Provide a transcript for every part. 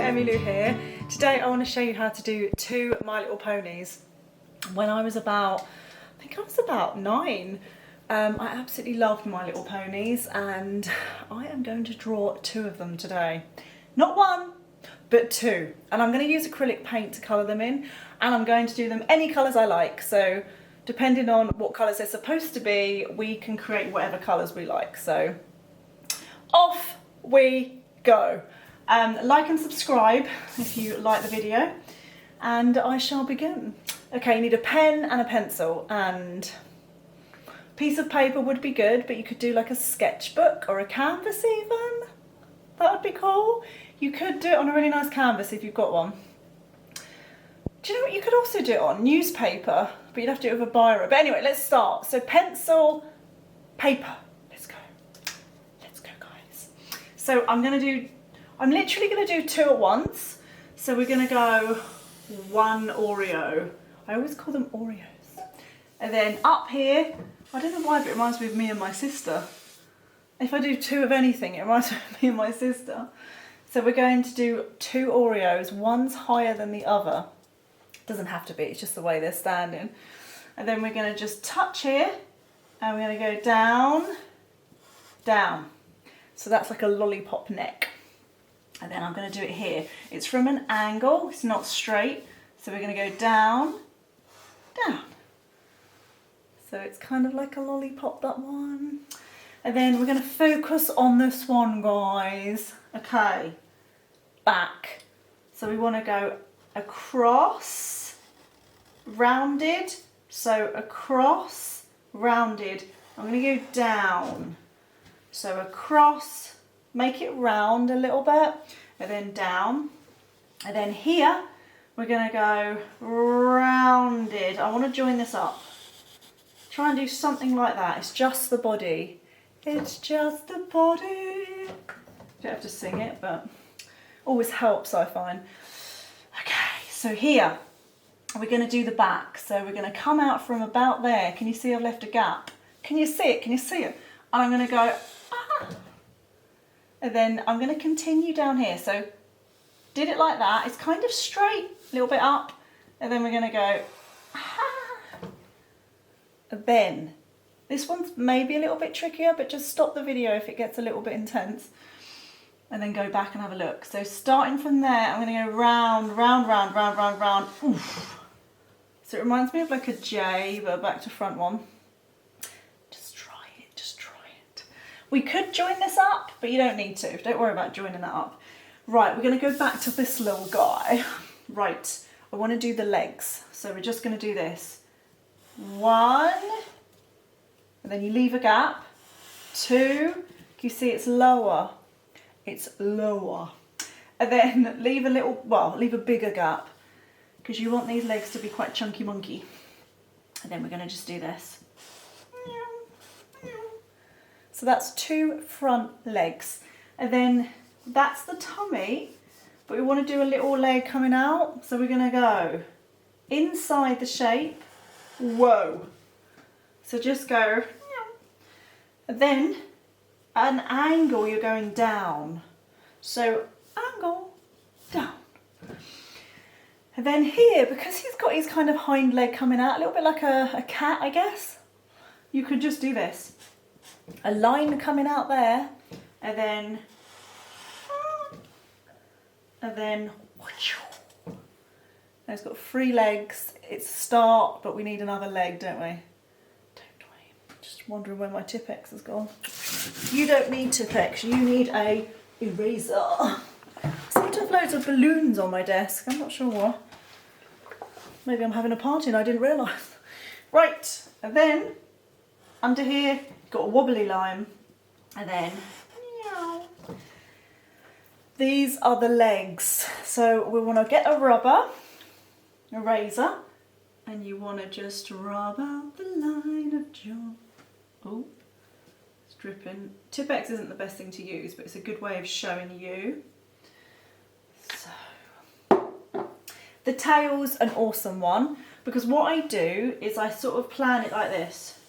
Emmylou here. Today I want to show you how to do 2 My Little Ponies. When I was about, I think I was about 9, I absolutely loved My Little Ponies, and I am going to draw 2 of them today. Not 1, but 2. And I'm going to use acrylic paint to colour them in, and I'm going to do them any colours I like. So depending on what colours they're supposed to be, we can create whatever colours we like. So off we go. Like and subscribe if you like the video, and I shall begin. Okay, you need a pen and a pencil, and a piece of paper would be good, but you could do like a sketchbook or a canvas even. That would be cool. You could do it on a really nice canvas if you've got one. Do you know what you could also do it on? Newspaper, but you'd have to do it with a biro. But anyway, let's start. So pencil, paper. Let's go. Let's go, guys. So I'm literally going to do 2 at once. So we're going to go 1 Oreo. I always call them Oreos. And then up here, I don't know why, but it reminds me of me and my sister. If I do 2 of anything, it reminds me of me and my sister. So we're going to do 2 Oreos. One's higher than the other. Doesn't have to be, it's just the way they're standing. And then we're going to just touch here, and we're going to go down, down. So that's like a lollipop neck. And then I'm going to do it here. It's from an angle, it's not straight. So we're going to go down, down. So it's kind of like a lollipop, that one. And then we're going to focus on this one, guys. Okay, back. So we want to go across, rounded. So across, rounded. I'm going to go down. So across, make it round a little bit, and then down. And then here, we're going to go rounded. I want to join this up. Try and do something like that. It's just the body. It's just the body. You don't have to sing it, but always helps, I find. Okay, so here, we're going to do the back. So we're going to come out from about there. Can you see I've left a gap? Can you see it? Can you see it? And I'm going to go, ah. And then I'm going to continue down here. So did it like that. It's kind of straight, a little bit up. And then we're going to go, ah. And then, this one's maybe a little bit trickier, but just stop the video if it gets a little bit intense. And then go back and have a look. So starting from there, I'm going to go round, round, round, round, round, round. Oof. So it reminds me of like a J, but back to front one. Just try it, just try it. We could join this up, but you don't need to. Don't worry about joining that up. Right, we're going to go back to this little guy. Right, I want to do the legs. So we're just going to do this. 1, and then you leave a gap. 2, can you see it's lower? It's lower. And then leave a little, well, leave a bigger gap, because you want these legs to be quite chunky monkey. And then we're going to just do this. So that's 2 front legs. And then that's the tummy, but we want to do a little leg coming out. So we're going to go inside the shape. Whoa. So just go, and then at an angle you're going down. So angle, down. And then here, because he's got his kind of hind leg coming out, a little bit like a cat, I guess, you could just do this. A line coming out there, and then, and it's got 3 legs. It's a start, but we need another leg, don't we? Just wondering where my Tipp-Ex has gone. You don't need Tipp-Ex, you need a eraser. I seem to have loads of balloons on my desk. I'm not sure why. Maybe I'm having a party and I didn't realise. Right, and then under here, got a wobbly line. And then, meow. These are the legs. So we want to get a rubber, a razor, and you want to just rub out the line of jaw. Oh, it's dripping. Tipp-Ex isn't the best thing to use, but it's a good way of showing you. So, the tail's an awesome one, because what I do is I sort of plan it like this.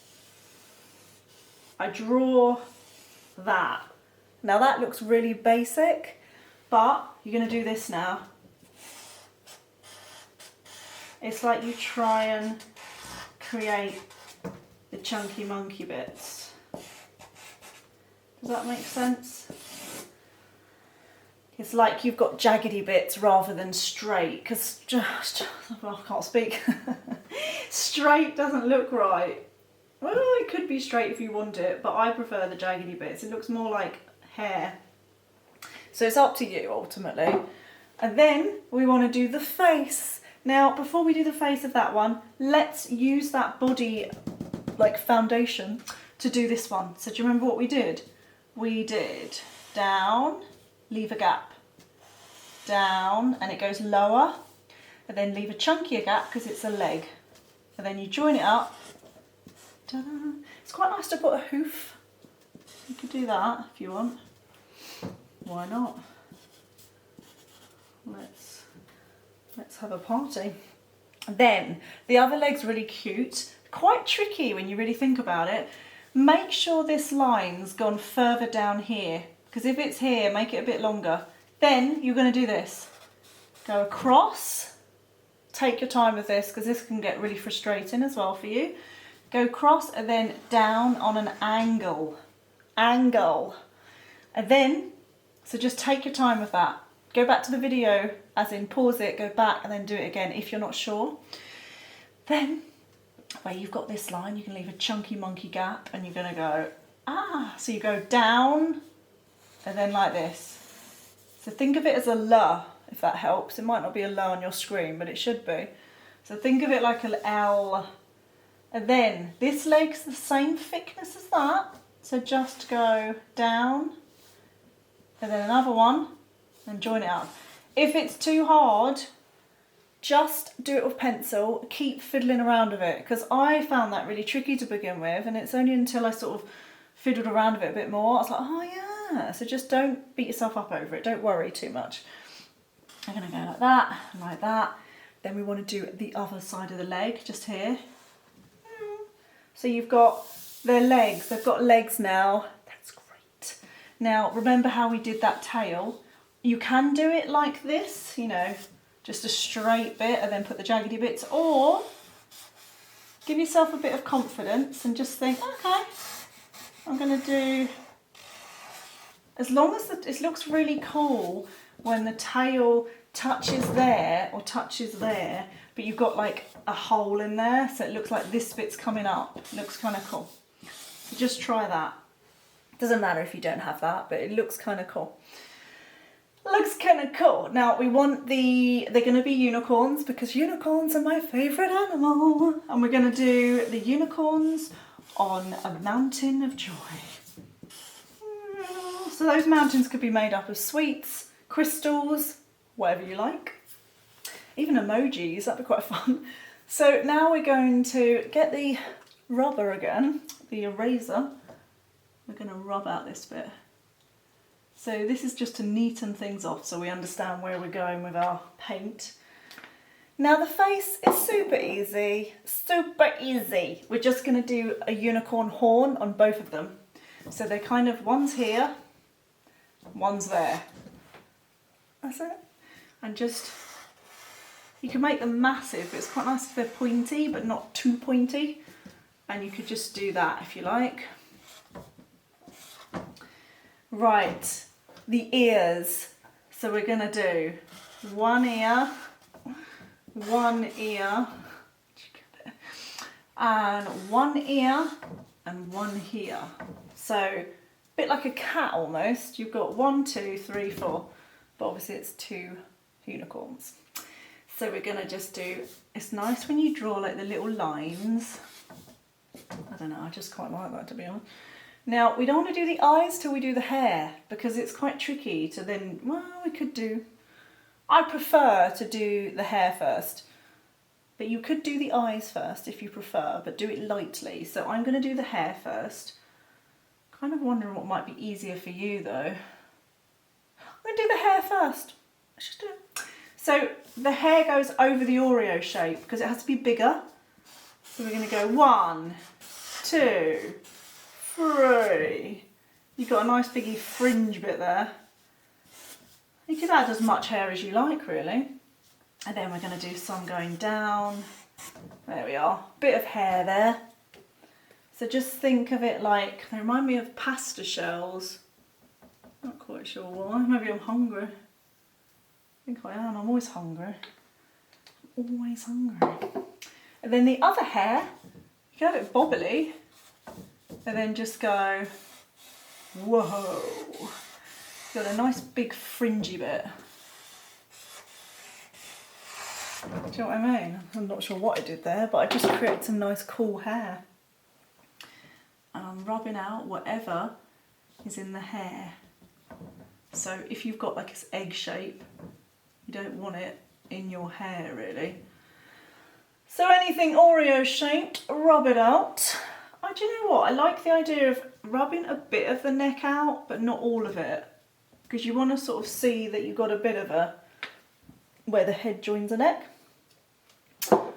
I draw that. Now that looks really basic, But you're going to do this now. It's like you try and create the chunky monkey bits. Does that make sense? It's like you've got jaggedy bits rather than straight, because I can't speak. Straight doesn't look right. Well, it could be straight if you want it, but I prefer the jaggedy bits. It looks more like hair. So it's up to you ultimately. And then we want to do the face. Now, before we do the face of that one, let's use that body like foundation to do this one. So do you remember what we did? We did down, leave a gap, down, and it goes lower, and then leave a chunkier gap because it's a leg, and then you join it up. Ta-da. It's quite nice to put a hoof. You could do that if you want. Why not? Let's have a party. Then the other leg's really cute, quite tricky when you really think about it. Make sure this line's gone further down here, because if it's here, make it a bit longer. Then you're going to do this. Go across. Take your time with this, because this can get really frustrating as well for you. Go across and then down on an angle. Angle. And then, so just take your time with that. Go back to the video, as in pause it, go back and then do it again if you're not sure. Then, where you've got this line, you can leave a chunky monkey gap and you're going to go, so you go down and then like this. So think of it as a L, if that helps. It might not be a L on your screen, but it should be. So think of it like an L. And then this leg's the same thickness as that. So just go down and then another one and join it up. If it's too hard, just do it with pencil. Keep fiddling around with it, because I found that really tricky to begin with, and it's only until I sort of fiddled around with it a bit more, I was like, oh yeah. So just don't beat yourself up over it. Don't worry too much. I'm going to go like that and like that. Then we want to do the other side of the leg, just here. So you've got their legs. They've got legs now. That's great. Now, remember how we did that tail? You can do it like this, you know, just a straight bit and then put the jaggedy bits, or give yourself a bit of confidence and just think, okay, I'm going to do, as long as it looks really cool when the tail touches there or touches there, but you've got like a hole in there, so it looks like this bit's coming up. It looks kind of cool. So just try that. Doesn't matter if you don't have that, but it looks kind of cool. Looks kind of cool. Now we want they're going to be unicorns, because unicorns are my favourite animal. And we're going to do the unicorns on a mountain of joy. So those mountains could be made up of sweets, crystals, whatever you like. Even emojis, that'd be quite fun. So now we're going to get the rubber again, the eraser. We're going to rub out this bit. So this is just to neaten things off so we understand where we're going with our paint. Now the face is super easy, super easy. We're just going to do a unicorn horn on both of them. So they're kind of, one's here, one's there. That's it. And just, you can make them massive, but it's quite nice if they're pointy, but not too pointy. And you could just do that if you like. Right, the ears. So we're going to do one ear, and one ear, and one here. So a bit like a cat almost. You've got 1, 2, 3, 4, but obviously it's 2 unicorns. So we're going to just do, it's nice when you draw like the little lines. I don't know, I just quite like that, to be honest. Now, we don't want to do the eyes till we do the hair, because it's quite tricky to then, well, we could do, I prefer to do the hair first, but you could do the eyes first if you prefer, but do it lightly. So I'm going to do the hair first. Kind of wondering what might be easier for you though. I'm going to do the hair first. Let's just do it. So the hair goes over the Oreo shape because it has to be bigger. So we're going to go 1, 2, 3. You've got a nice biggy fringe bit there. You can add as much hair as you like, really. And then we're going to do some going down. There we are, bit of hair there. So just think of it like, they remind me of pasta shells. Not quite sure why, maybe I'm hungry. I think I am, I'm always hungry. Always hungry. And then the other hair, you can have it bobbly, and then just go, whoa. Got a nice big fringy bit. Do you know what I mean? I'm not sure what I did there, but I just created some nice cool hair. And I'm rubbing out whatever is in the hair. So if you've got like this egg shape, you don't want it in your hair really. So anything Oreo shaped, rub it out. Do you know what? I like the idea of rubbing a bit of the neck out, but not all of it. Because you want to sort of see that you've got a bit of a, where the head joins the neck.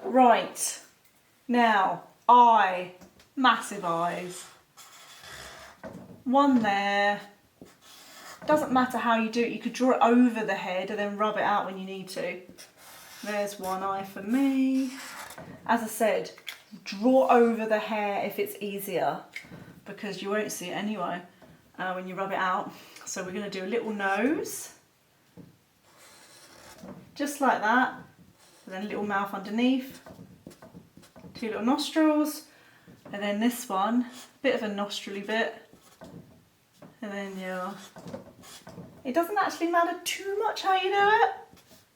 Right, now, eye, massive eyes. One there. Doesn't matter how you do it, you could draw it over the head and then rub it out when you need to. There's one eye for me. As I said, draw over the hair if it's easier, because you won't see it anyway when you rub it out. So we're going to do a little nose, just like that, and then a little mouth underneath, 2 little nostrils, and then this one, bit of a nostrily bit, and then it doesn't actually matter too much how you do it.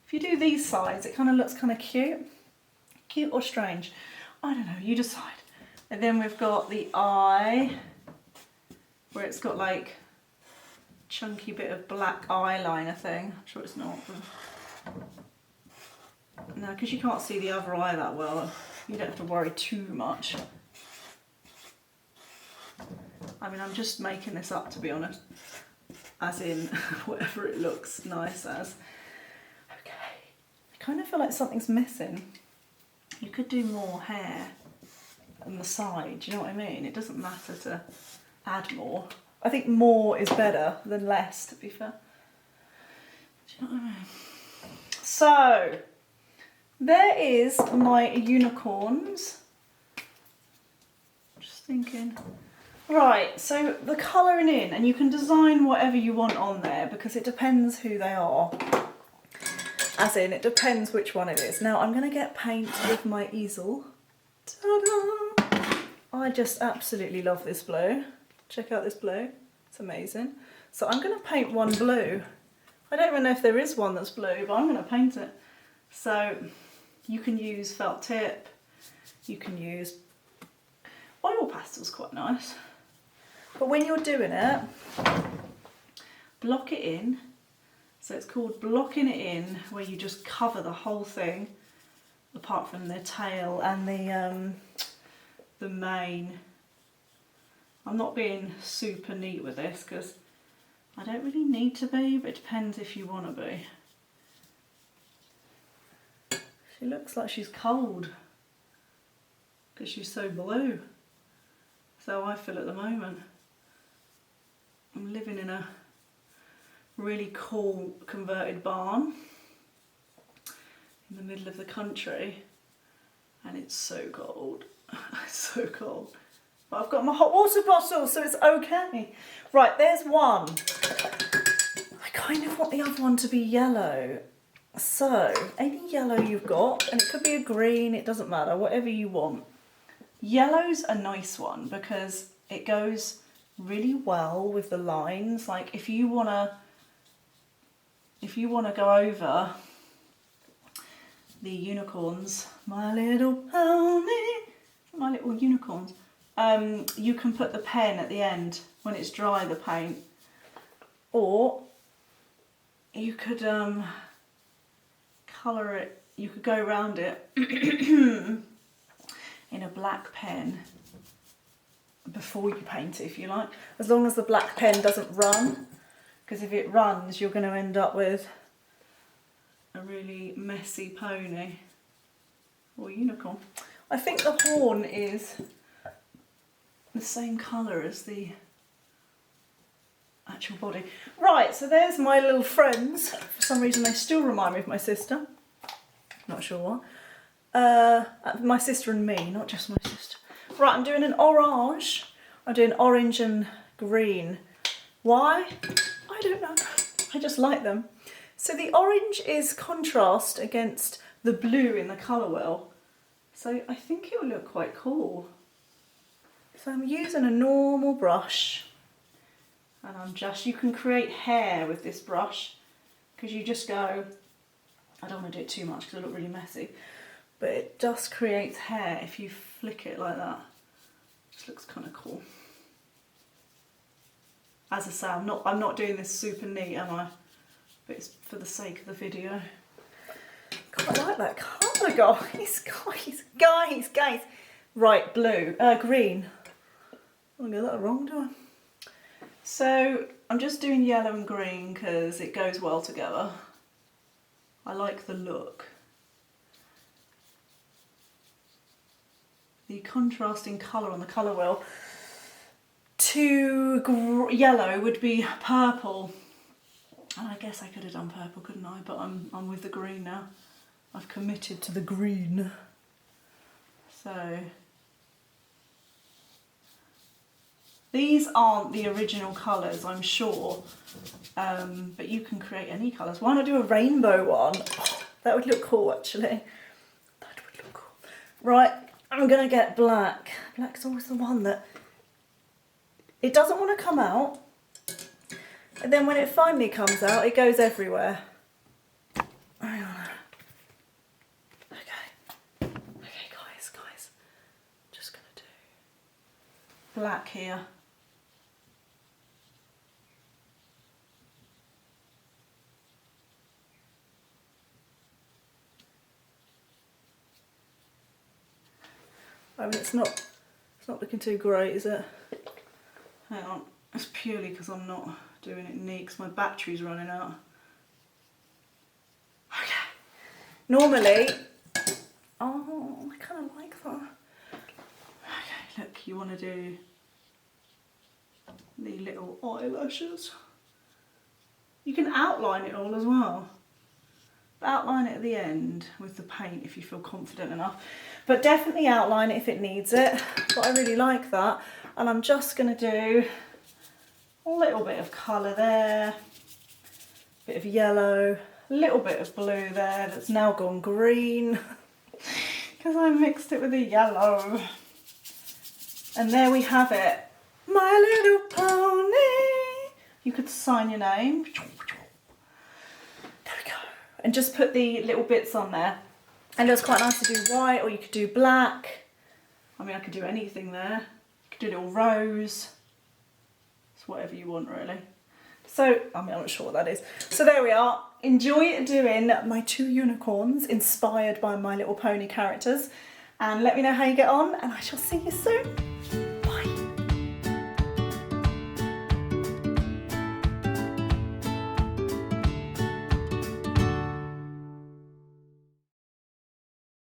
If you do these sides, it kind of looks kind of cute. Cute or strange, I don't know, you decide. And then we've got the eye, where it's got like chunky bit of black eyeliner thing. I'm sure it's not. No, because you can't see the other eye that well. You don't have to worry too much. I mean, I'm just making this up, to be honest. As in, whatever it looks nice as. Okay. I kind of feel like something's missing. You could do more hair on the side, do you know what I mean? It doesn't matter to add more. I think more is better than less, to be fair. Do you know what I mean? So, there is my unicorns. Just thinking. Right, so the colouring in, and you can design whatever you want on there because it depends who they are. As in, it depends which one it is. Now, I'm going to get paint with my easel. Ta-da! I just absolutely love this blue. Check out this blue. It's amazing. So I'm going to paint one blue. I don't even know if there is one that's blue, but I'm going to paint it. So you can use felt tip. You can use oil pastel's quite nice. But when you're doing it, block it in. So it's called blocking it in, where you just cover the whole thing, apart from the tail and the mane. I'm not being super neat with this because I don't really need to be, but it depends if you want to be. She looks like she's cold because she's so blue. So I feel at the moment. I'm living in a really cool converted barn in the middle of the country, and it's so cold. It's so cold. But I've got my hot water bottle, so it's okay. Right, there's one. I kind of want the other one to be yellow. So, any yellow you've got, and it could be a green, it doesn't matter, whatever you want. Yellow's a nice one because it goes really well with the lines. Like if you wanna go over the unicorns, my little unicorns, you can put the pen at the end when it's dry, the paint, or you could colour it, you could go around it in a black pen before you paint it if you like, as long as the black pen doesn't run, because if it runs you're going to end up with a really messy pony or unicorn. I think the horn is the same colour as the actual body. Right, so there's my little friends. For some reason they still remind me of my sister. Not sure what. My sister and me, not just my sister. Right, I'm doing an orange. I'm doing orange and green. Why? I don't know. I just like them. So the orange is contrast against the blue in the colour wheel. So I think it will look quite cool. So I'm using a normal brush. And you can create hair with this brush. Because you just go, I don't want to do it too much because it'll look really messy. But it just creates hair if you flick it like that. This looks kind of cool. As I say, I'm not doing this super neat, am I? But it's for the sake of the video. God, I like that colour, guys. Right, green. I get that wrong, do I? So I'm just doing yellow and green because it goes well together. I like the look. The contrasting colour on the colour wheel to yellow would be purple. And I guess I could have done purple, couldn't I? But I'm with the green now. I've committed to the green. So these aren't the original colours, I'm sure. But you can create any colours. Why not do a rainbow one? Oh, that would look cool, actually. That would look cool. Right, I'm going to get black. Black's always the one that... It doesn't want to come out. And then when it finally comes out, it goes everywhere. Hang on. Okay, guys. Just going to do black here. I mean, it's not looking too great, is it? Hang on, it's purely because I'm not doing it neat because my battery's running out. Okay. Normally, oh, I kind of like that. Okay, look, you want to do the little eyelashes. You can outline it all as well. Outline it at the end with the paint if you feel confident enough. But definitely outline it if it needs it. But I really like that. And I'm just going to do a little bit of colour there. A bit of yellow. A little bit of blue there that's now gone green. Because I mixed it with the yellow. And there we have it. My Little Pony. You could sign your name. And just put the little bits on there. And it was quite nice to do white, or you could do black. I mean, I could do anything there. You could do a little rose. It's whatever you want, really. So, I mean, I'm not sure what that is. So there we are. Enjoy doing my 2 unicorns inspired by My Little Pony characters. And let me know how you get on, and I shall see you soon.